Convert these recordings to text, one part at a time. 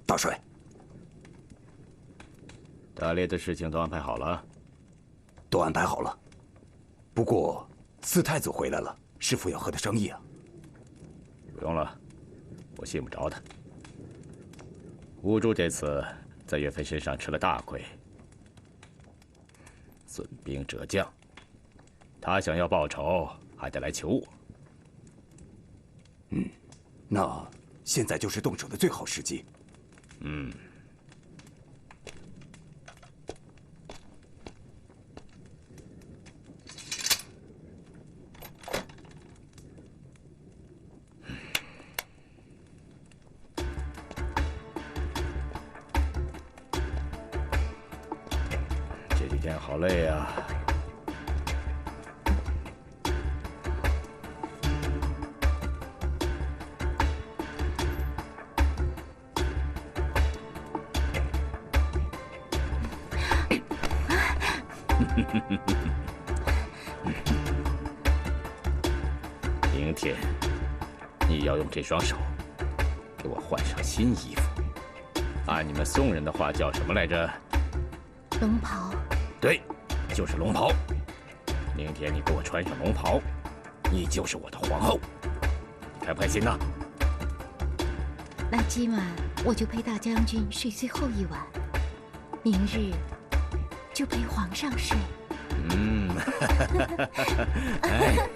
大帅，打猎的事情都安排好了？都安排好了。不过四太子回来了，是否要和他商议啊？不用了，我信不着他。乌珠这次在岳飞身上吃了大亏，损兵折将，他想要报仇，还得来求我。那现在就是动手的最好时机。这几天好累啊。明天你要用这双手给我换上新衣服，按你们宋人的话叫什么来着？龙袍。对，就是龙袍。明天你给我穿上龙袍，你就是我的皇后。你开不开心呐？那今晚我就陪大将军睡最后一晚，明日就陪皇上睡。哎。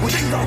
我带你走。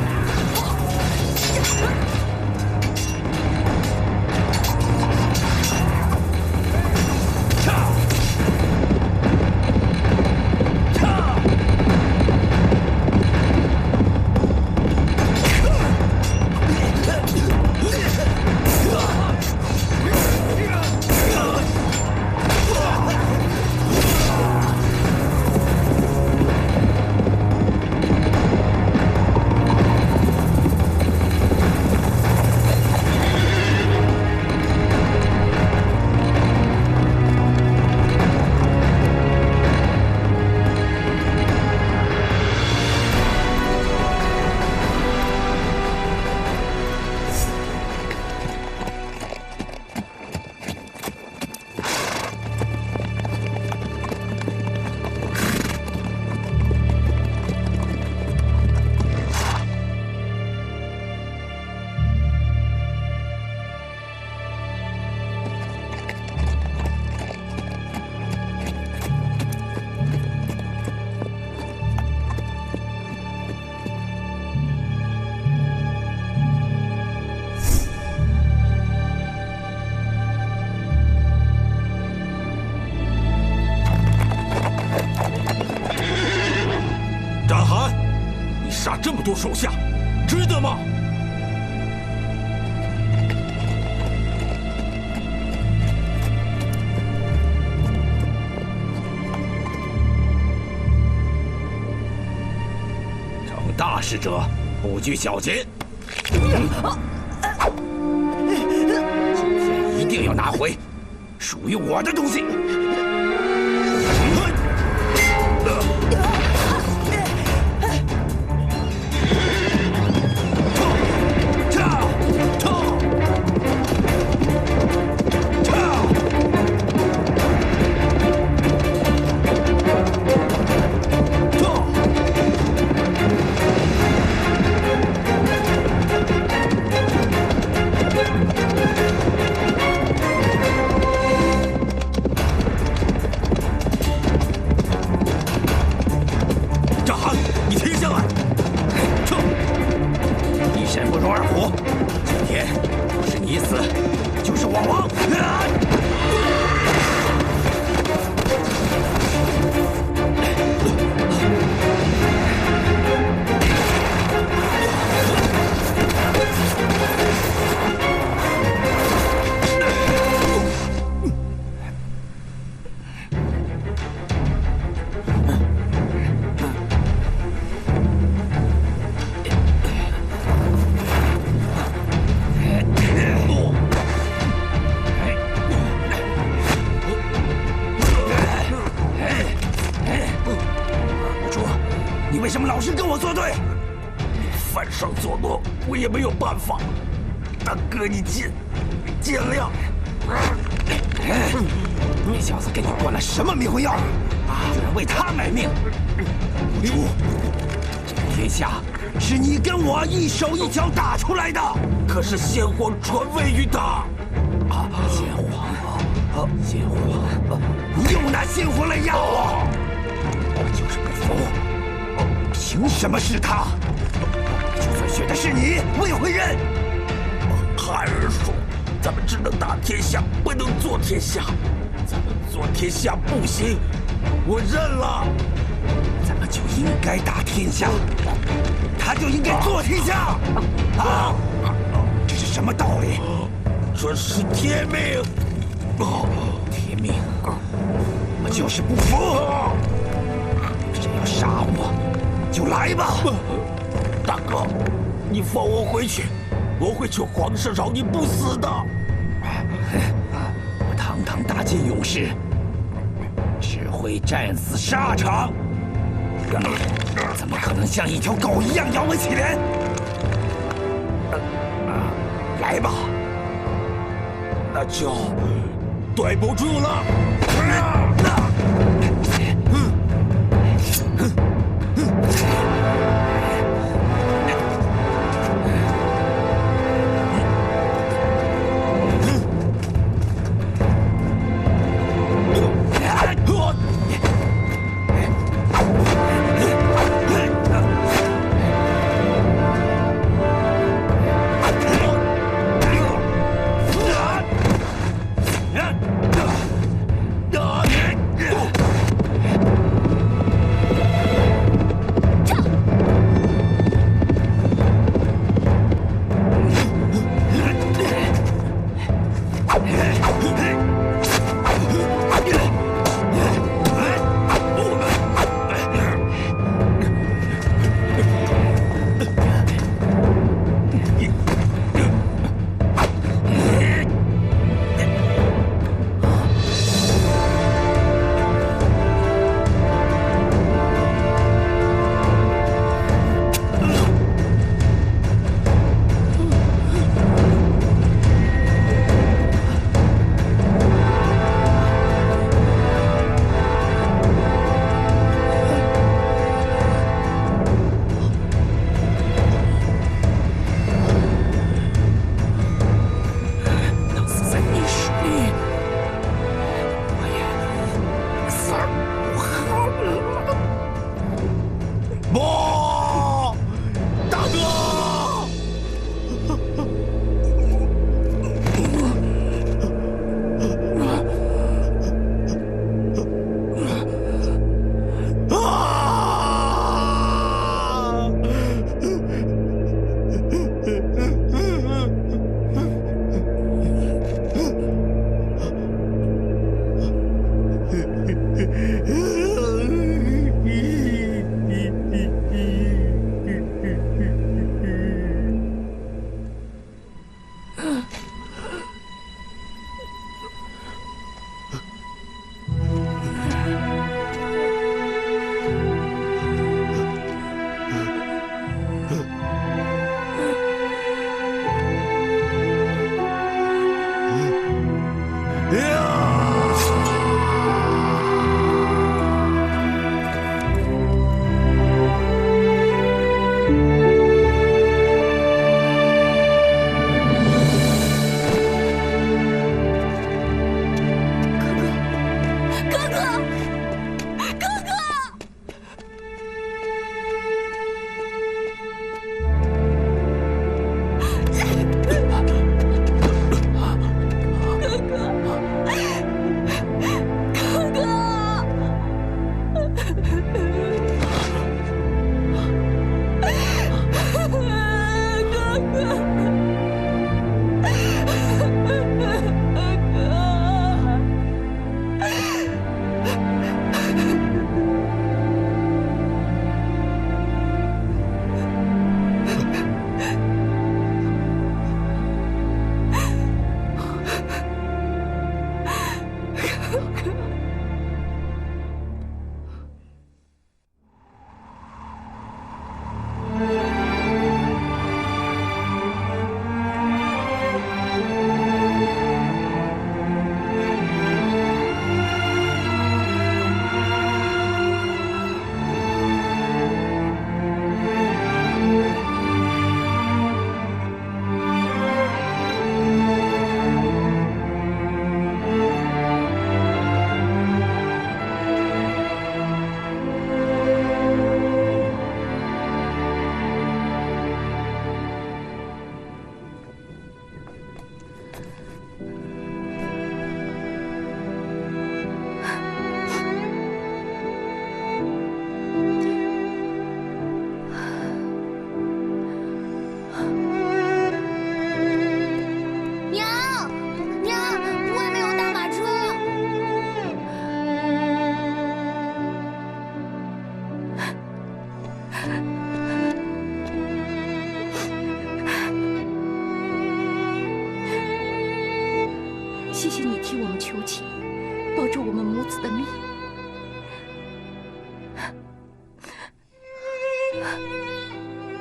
展寒，你杀这么多手下，值得吗？成大事者，不拘小节。今天一定要拿回属于我的东西。哥，你见谅。你小子给你灌了什么迷魂药，居然为他卖命？无主，这个天下是你跟我一手一脚打出来的。可是先皇传位于他。先皇，先皇，你又拿先皇来压我，我就是不服。凭什么是他？就算选的是你，我也会认。孩儿说，咱们只能打天下，不能做天下。咱们做天下不行，我认了。咱们就应该打天下，他就应该做天下。这是什么道理？这是天命。天命，我就是不服。谁要杀我，就来吧。大哥，你放我回去。我会求皇上饶你不死的。我堂堂大晋勇士，只会战死沙场，怎么可能像一条狗一样摇尾乞怜？来吧，那就对不住了。谢谢你替我们求情，保住我们母子的命。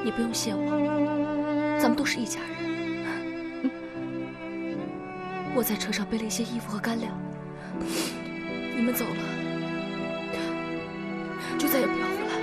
你不用谢我，咱们都是一家人。我在车上背了一些衣服和干粮，你们走了，就再也不要回来了。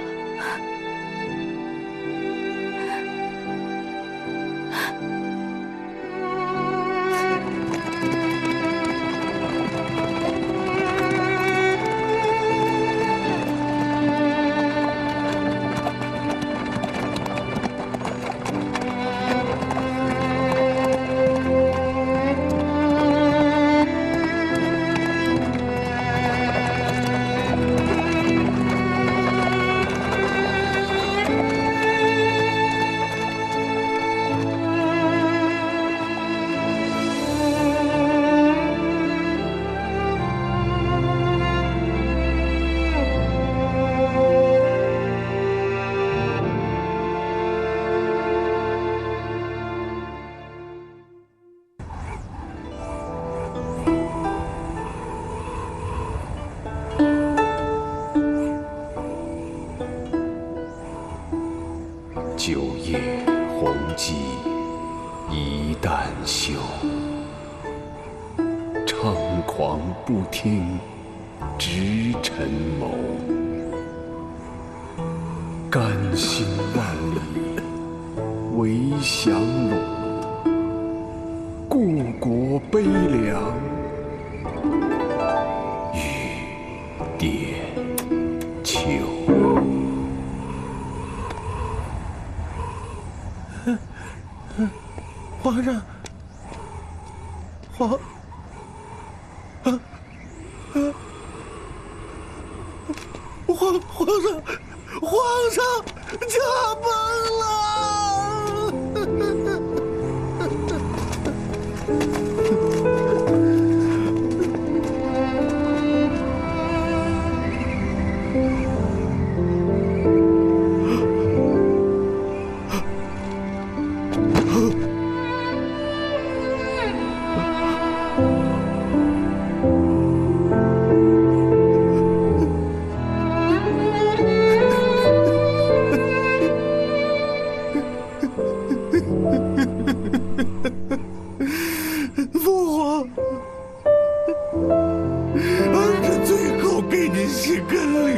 酒夜红鸡一旦休，猖狂不听直臣谋。甘心万里为降虏，故国悲凉欲点秋。皇上，皇上驾崩了！父皇，儿臣最后给您行个礼。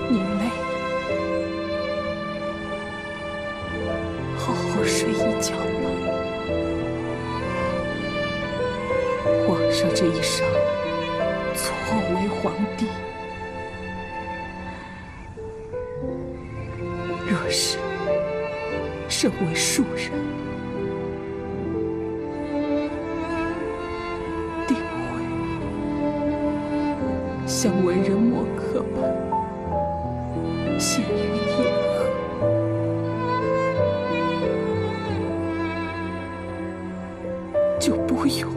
您累，好好睡一觉吧。上这一晌错为皇帝，若是身为庶人，定会像文人墨客般陷于野鹤，就不用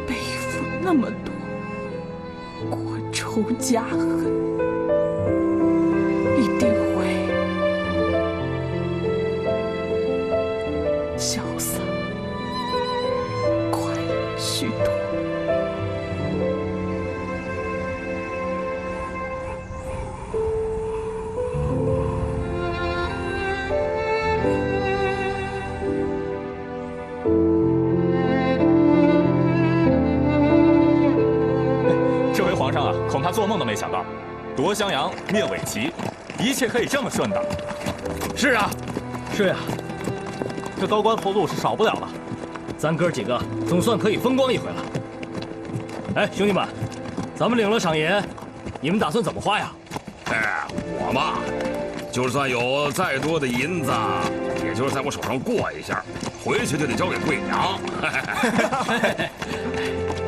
背负那么多国仇家恨，一定会潇洒快乐许多。这回皇上啊，恐怕做梦都没想到，夺襄阳、灭伪齐，一切可以这么顺当。是啊，是呀，这高官厚禄是少不了了，咱哥几个总算可以风光一回了。哎，兄弟们，咱们领了赏银，你们打算怎么花呀？哎，我嘛，就算有再多的银子，也就是在我手上过一下，回去就得交给贵娘。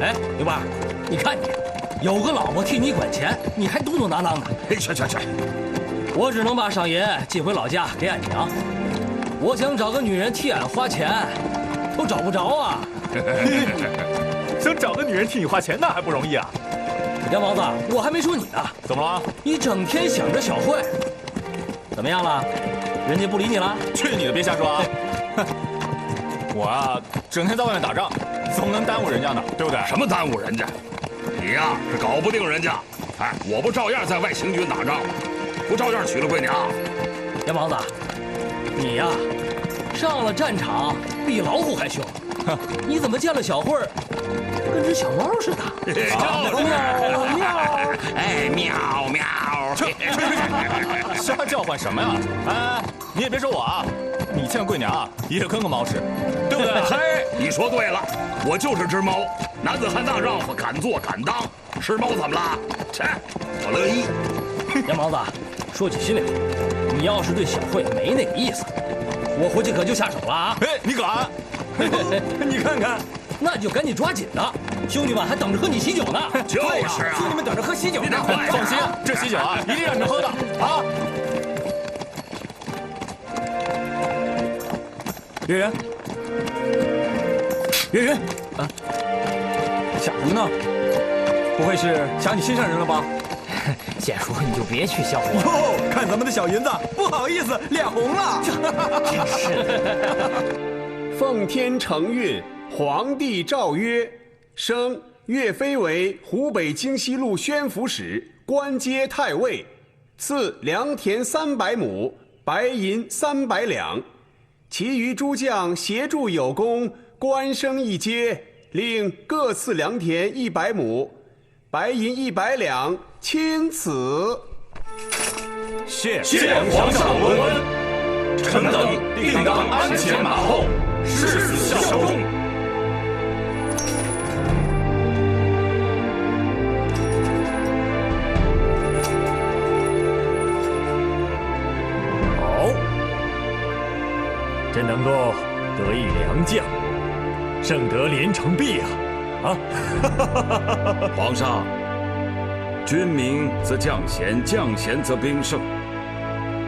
哎，刘八，你看你，有个老婆替你管钱，你还嘟嘟囔囔的。去！我只能把赏银寄回老家给俺娘。我想找个女人替俺花钱，都找不着啊。想找个女人替你花钱，那还不容易啊！杨毛子，我还没说你呢。怎么了？你整天想着小慧，怎么样了？人家不理你了？去你的！别瞎说啊！我啊，整天在外面打仗，总能耽误人家呢，对不对？什么耽误人家？你呀是搞不定人家。哎，我不照样在外行军打仗吗？不照样娶了贵娘？杨毛子，你呀，上了战场比老虎还凶。你怎么见了小慧儿，跟只小猫似的？喵喵！哎，喵喵！去！瞎叫唤什么呀？哎，你也别说我啊，你见贵娘啊，也跟个猫似的，对不对？嘿，你说对了，我就是只猫，男子汉大丈夫，敢做敢当。是猫怎么了？切，我乐意。杨毛子，说起心里话，你要是对小慧没那个意思，我回去可就下手了啊！哎，你敢？你看看，那就赶紧抓紧了，兄弟们还等着喝你喜酒呢。就是啊，兄弟们等着喝喜酒呢。放心，这喜酒啊，一定让你们喝的啊！月圆，月圆，啊，想什么呢？不会是想你心上人了吧？贤叔，你就别去笑话哟，看咱们的小银子，不好意思，脸红了。真是的。奉天承运，皇帝诏曰：升岳飞为湖北京西路宣抚使，官阶太尉，赐良田300亩，白银300两。其余诸将协助有功，官升一阶，另各赐良田100亩，白银100两，钦此。谢皇上文恩，臣等定当鞍前马后，誓死效忠。好，真能够得一良将，胜得连城璧啊！啊！皇上，君明则将贤，将贤则兵胜。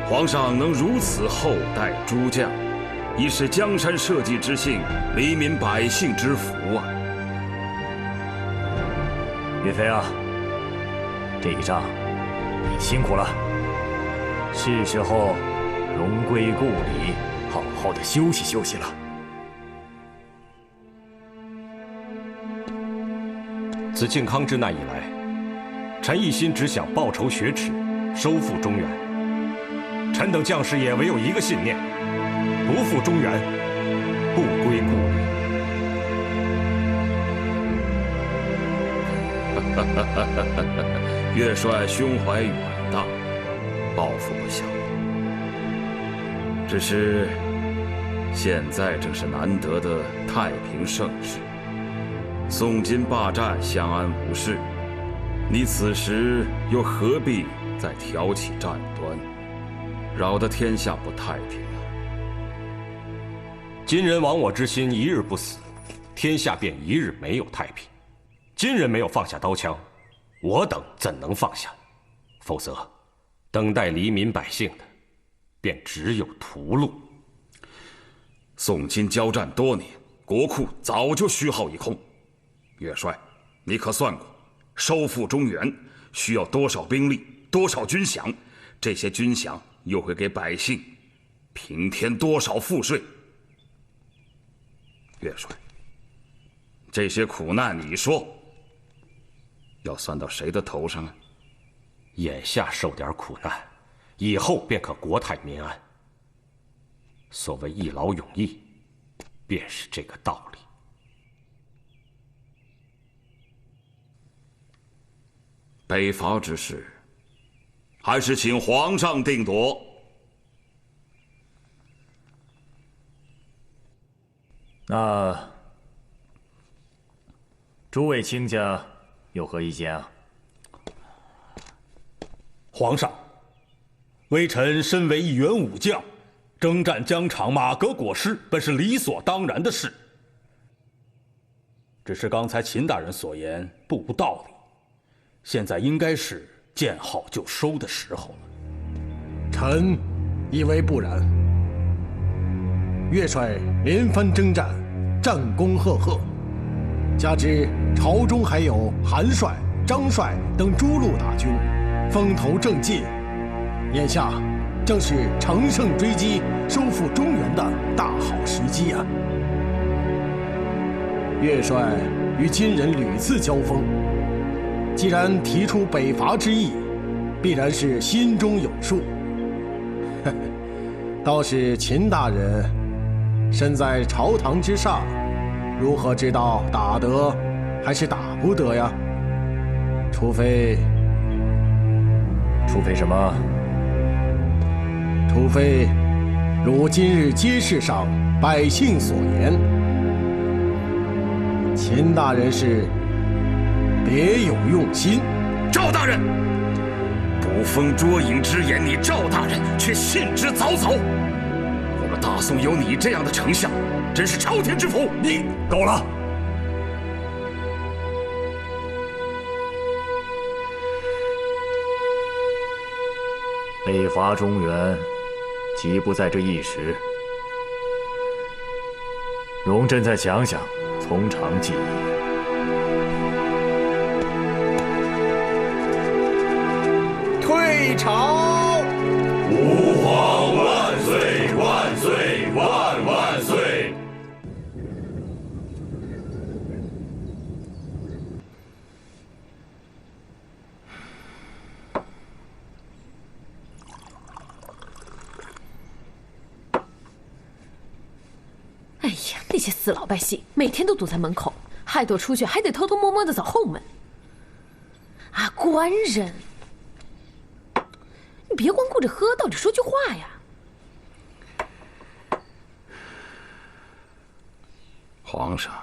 皇上能如此厚待诸将，已是江山社稷之幸，黎民百姓之福啊！岳飞啊，这一仗你辛苦了，是时候荣归故里，好好的休息休息了。自靖康之难以来，臣一心只想报仇雪耻，收复中原。臣等将士也唯有一个信念：不负中原，不归故里。岳帅胸怀远大，抱负不小。只是现在正是难得的太平盛世，宋金霸占，相安无事，你此时又何必再挑起战端，扰得天下不太平啊？金人亡我之心一日不死，天下便一日没有太平。金人没有放下刀枪，我等怎能放下？否则，等待黎民百姓的，便只有屠戮。宋金交战多年，国库早就虚耗一空。元帅，你可算过，收复中原需要多少兵力、多少军饷？这些军饷又会给百姓平添多少赋税？元帅，这些苦难，你说要算到谁的头上啊？眼下受点苦难，以后便可国泰民安。所谓一劳永逸，便是这个道理。北伐之事，还是请皇上定夺。那诸位卿家有何意见啊？皇上，微臣身为一员武将，征战疆场、马革裹尸，本是理所当然的事。只是刚才秦大人所言不无道理，现在应该是见好就收的时候了。臣以为不然。岳帅连番征战，战功赫赫，加之朝中还有韩帅、张帅等诸路大军，风头正劲，眼下正是乘胜追击、收复中原的大好时机啊！岳帅与金人屡次交锋，既然提出北伐之意，必然是心中有数。倒是秦大人身在朝堂之上，如何知道打得还是打不得呀？除非什么？除非如今日街市上百姓所言，秦大人是别有用心。赵大人，捕风捉影之言，你赵大人却信之早早。我们大宋有你这样的丞相，真是朝天之福。你够了！北伐中原，岂不在这一时？容朕再想想，从长计议。退朝！吾皇万岁万岁万万岁！哎呀，那些死老百姓每天都堵在门口，害得我出去还得偷偷摸摸的走后门。啊，官人，你别光顾着喝，倒得说句话呀。皇上，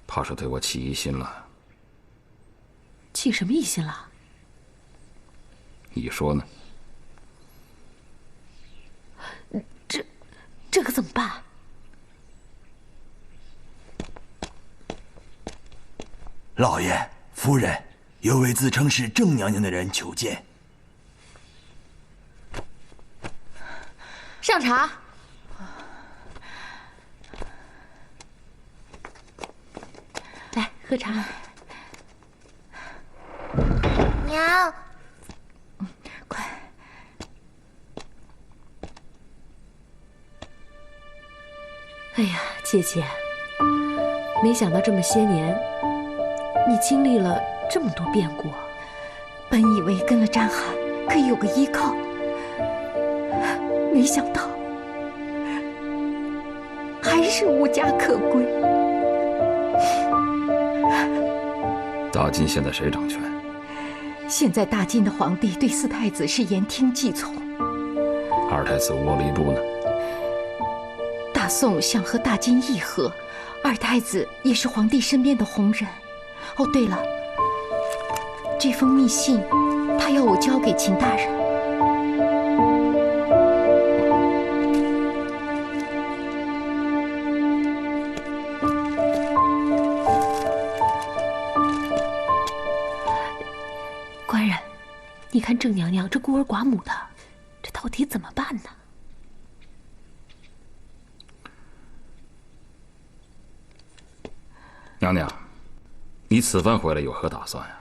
怕是对我起疑心了。起什么疑心了？你说呢？这可怎么办？老爷、夫人，有位自称是郑娘娘的人求见。上茶。来，喝茶。娘，快。哎呀，姐姐，没想到这么些年，你经历了这么多变故。本以为跟了张翰可以有个依靠，没想到还是无家可归。大晋现在谁掌权？现在大晋的皇帝对四太子是言听计从，二太子窝了一步呢。大宋想和大晋议和，二太子也是皇帝身边的红人。哦，对了，这封密信，他要我交给秦大人。官人，你看郑娘娘这孤儿寡母的，这到底怎么办呢？娘娘，你此番回来有何打算呀？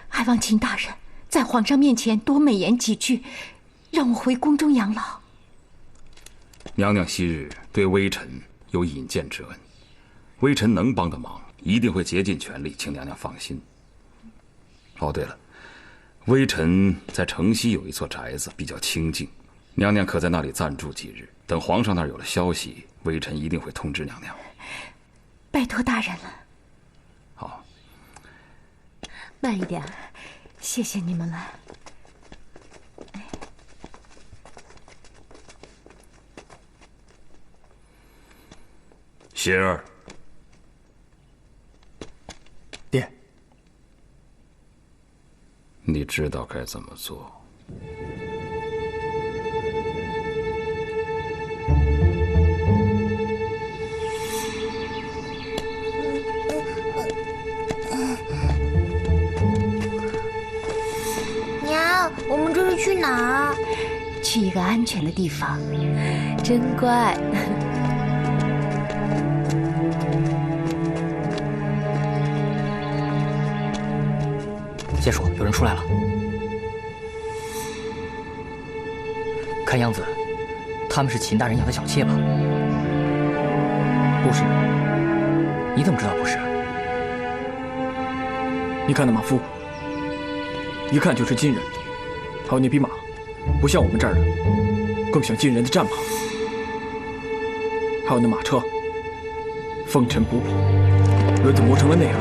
还望秦大人在皇上面前多美言几句，让我回宫中养老。娘娘昔日对微臣有引荐之恩，微臣能帮的忙一定会竭尽全力，请娘娘放心。哦，对了，微臣在城西有一座宅子，比较清静，娘娘可在那里暂住几日。等皇上那儿有了消息，微臣一定会通知娘娘。拜托大人了。好，慢一点。谢谢你们了。邪儿，爹，你知道该怎么做。娘，我们这是去哪儿？去一个安全的地方。真乖。解说，有人出来了。看样子，他们是秦大人养的小妾吧？不是。你怎么知道不是？你看那马夫，一看就是金人，还有那匹马，不像我们这儿的，更像金人的战马。还有那马车，风尘仆仆，轮子磨成了那样。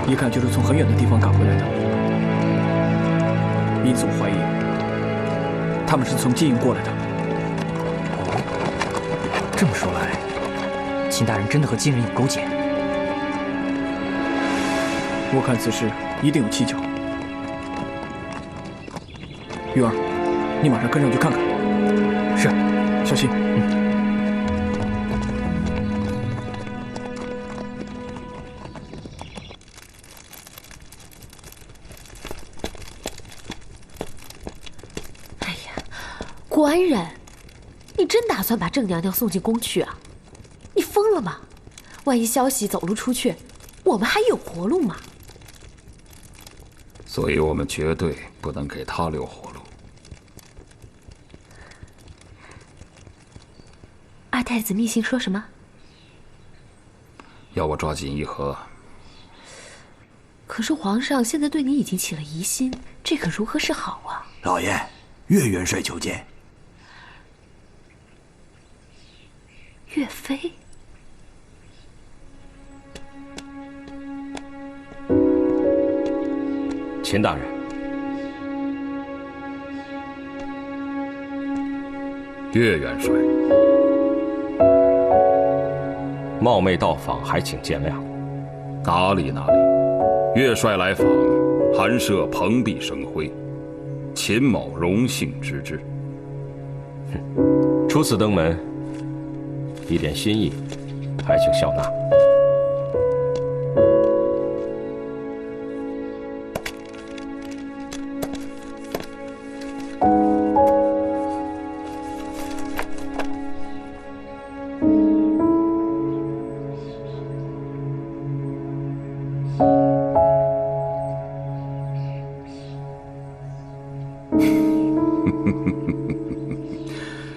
一看就是从很远的地方赶回来的。民族怀疑，他们是从金营过来的。哦，这么说来，秦大人真的和金人有勾结。我看此事一定有蹊跷。玉儿，你马上跟上去看看。是，小心。官人，你真打算把郑娘娘送进宫去啊？你疯了吗？万一消息走了出去，我们还有活路吗？所以我们绝对不能给他留活路。二太子密信说什么？要我抓锦衣河。可是皇上现在对你已经起了疑心，这可如何是好啊？老爷，岳元帅求见。岳飞。秦大人，岳元帅，冒昧到访，还请见谅。哪里哪里，岳帅来访，寒舍蓬荜生辉，秦某荣幸知之。初次登门，一点心意，还请笑纳。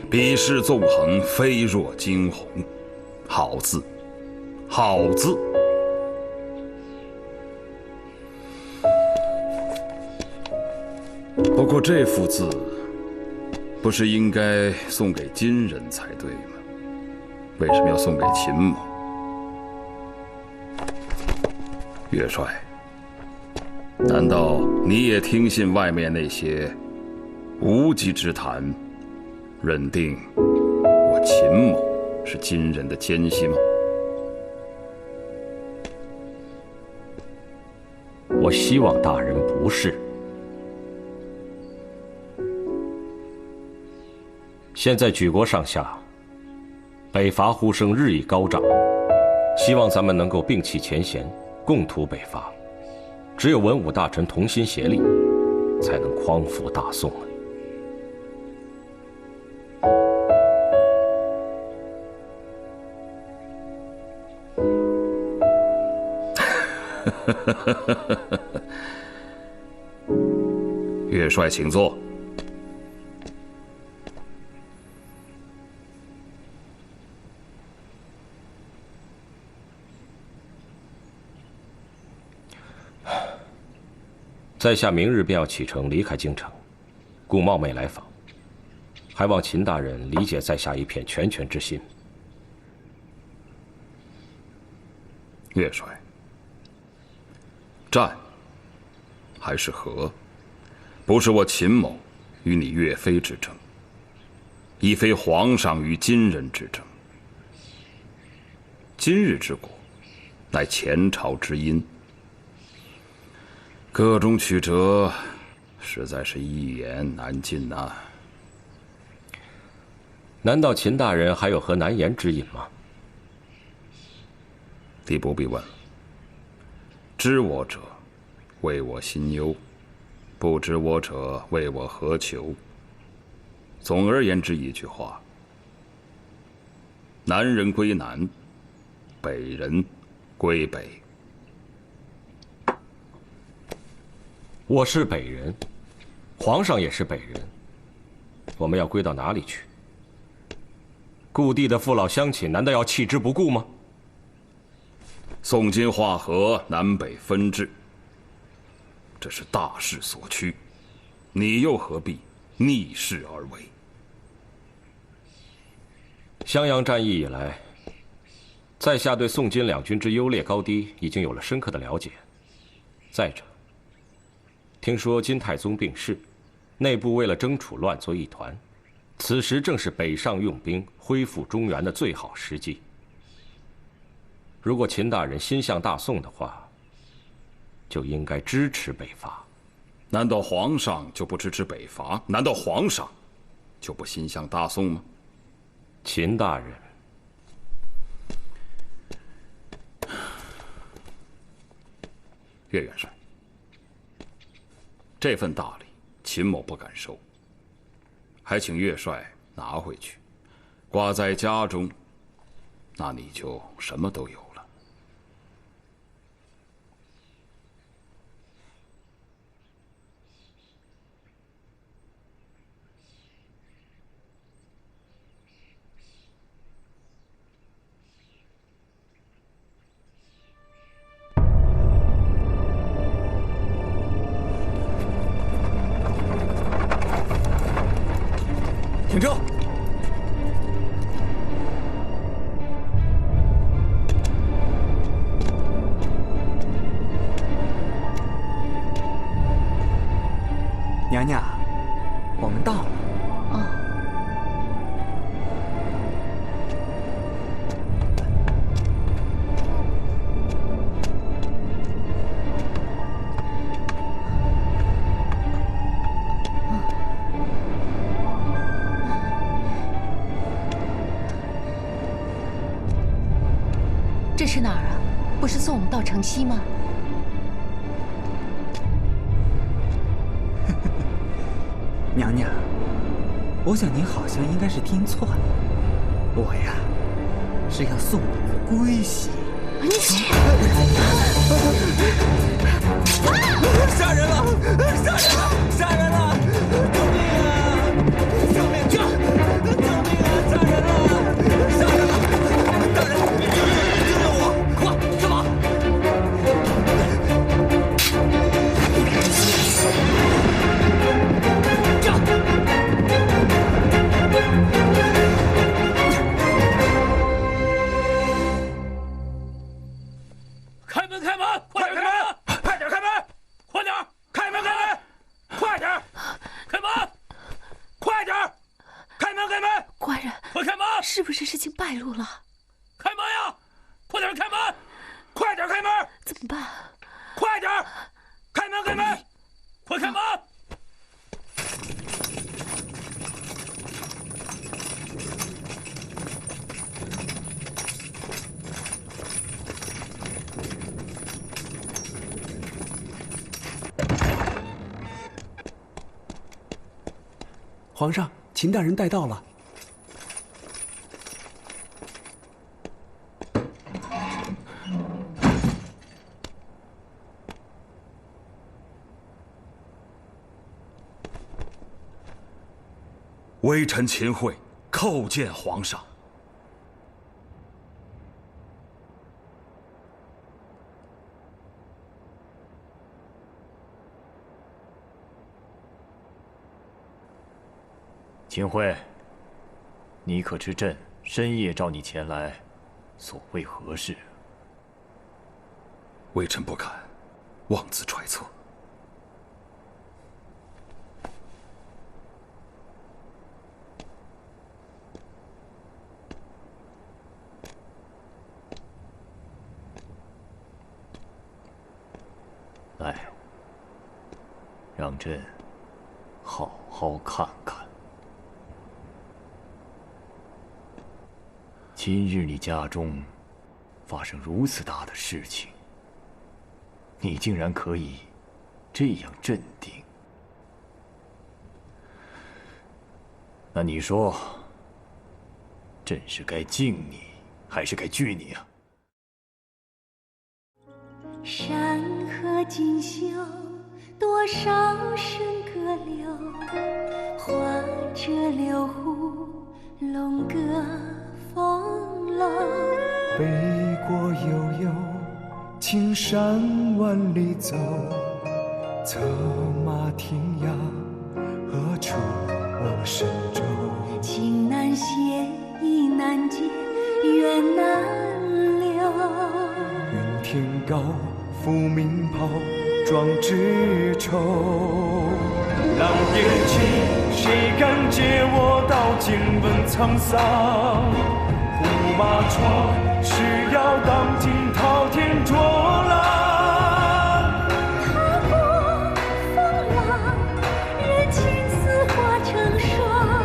笔势纵横，飞若惊鸿，好字，好字。不过这幅字，不是应该送给金人才对吗？为什么要送给秦某？岳帅，难道你也听信外面那些无稽之谈，认定我秦某是金人的奸细吗？我希望大人不是。现在举国上下，北伐呼声日益高涨，希望咱们能够摒弃前嫌，共图北伐。只有文武大臣同心协力，才能匡扶大宋啊！岳帅，请坐。在下明日便要启程离开京城，故冒昧来访，还望秦大人理解在下一片拳拳之心。岳帅，战还是和，不是我秦某与你岳飞之争，亦非皇上与金人之争。今日之果，乃前朝之因。各种曲折，实在是一言难尽呐。难道秦大人还有何难言之隐吗？你不必问了。知我者，为我心忧；不知我者，为我何求？总而言之一句话：南人归南，北人归北。我是北人，皇上也是北人，我们要归到哪里去？故地的父老乡亲，难道要弃之不顾吗？宋金化和，南北分治，这是大势所趋，你又何必逆势而为？襄阳战役以来，在下对宋金两军之优劣高低已经有了深刻的了解。再者，听说金太宗病逝，内部为了争储乱作一团，此时正是北上用兵、恢复中原的最好时机。如果秦大人心向大宋的话，就应该支持北伐。难道皇上就不支持北伐？难道皇上就不心向大宋吗？秦大人，岳元帅，这份大礼，秦某不敢收，还请岳帅拿回去，挂在家中，那你就什么都有了。停车！娘娘，我们到了。这是哪儿啊？不是送我们到城西吗？娘娘，我想您好像应该是听错了。我呀，是要送我们归西。杀人了！杀人了！杀人了！救命啊！救命！救命啊！杀人了！杀人了！大人，救救我！快，干嘛？开门！开门！快点开门！快点开门！快点！开门！开门！快点！开门！败露了。开门呀！快点开门！快点开门！怎么办？快点！开门！开门！快开门！皇上，秦大人带到了。微臣秦桧叩见皇上。秦桧，你可知朕深夜召你前来，所为何事？微臣不敢妄自揣测。来，让朕好好看看。今日你家中发生如此大的事情，你竟然可以这样镇定，那你说，朕是该敬你，还是该惧你啊？山河锦绣，多少笙歌流，画着六湖龙歌风楼。北国悠悠，青山万里走，策马天涯，何处望神州？情难写，意难结，缘难留。云天高，浮名袍，壮志愁。狼烟起，谁敢借我刀剑问沧桑？胡马闯，是要当今滔天浊浪。踏过风浪，任青丝化成霜。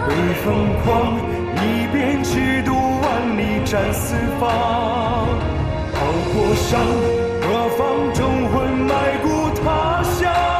北风狂，一边直渡万里战四方。跑过山，何妨忠魂埋骨他乡。